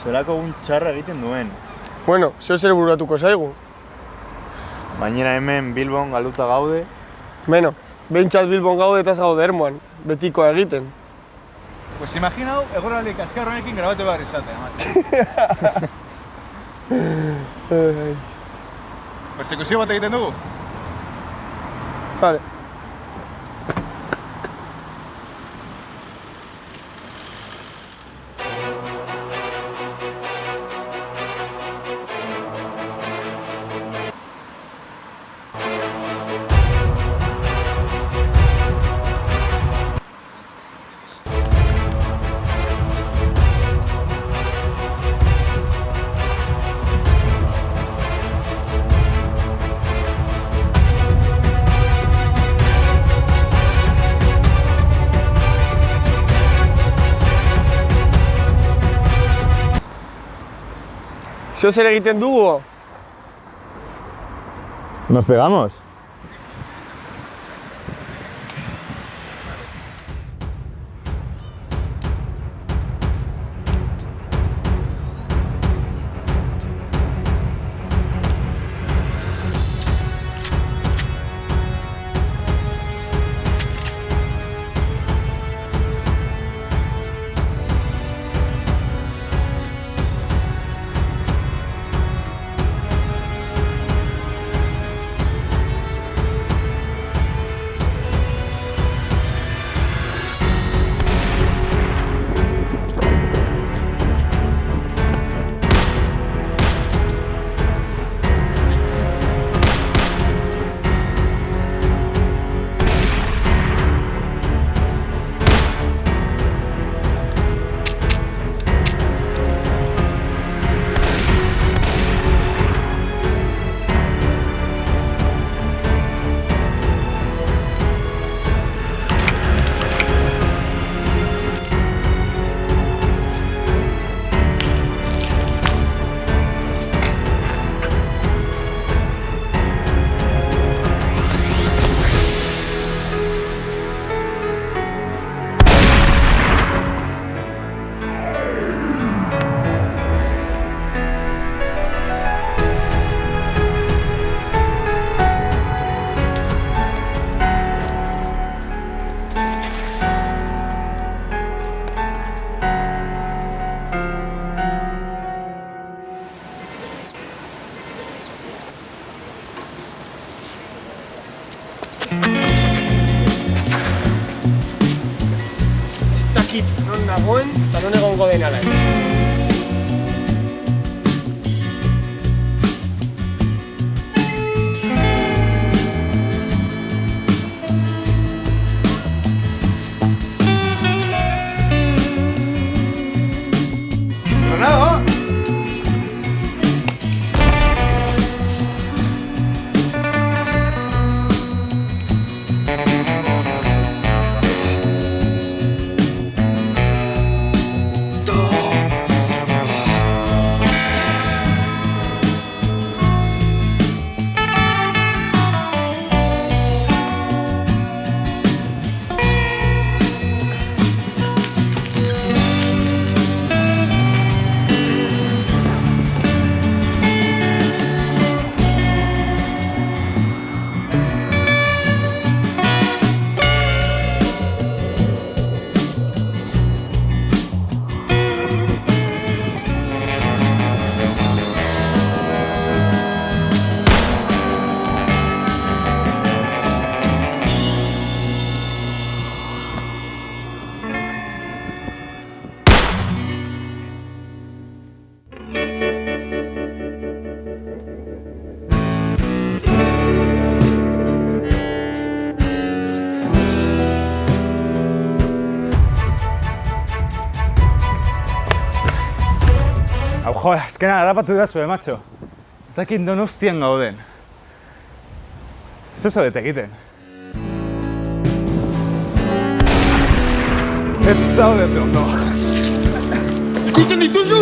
Zelako egun txarra egiten duen. Bueno, zeo zer bururatuko zaigu. Bainera hemen Bilbon galduta gaude. Beno, behintzat Bilbon gaude eta ez gaude Ermuan, betikoa egiten. Pues imaginau, egoraldi kaskar honekin grabatu behar izatea, macho. Pertsekuzio bat egiten dugu? Vale. Zeo zer egiten dugu? Nos pegamos. Non nagoen eta non egongo den ala. Ronaldo! Jo, azkena harrapatu dazue, macho. Ez dakit Donostian gauden. Ez oso egiten. Ez zaudete ondo. Ikusten dituzu!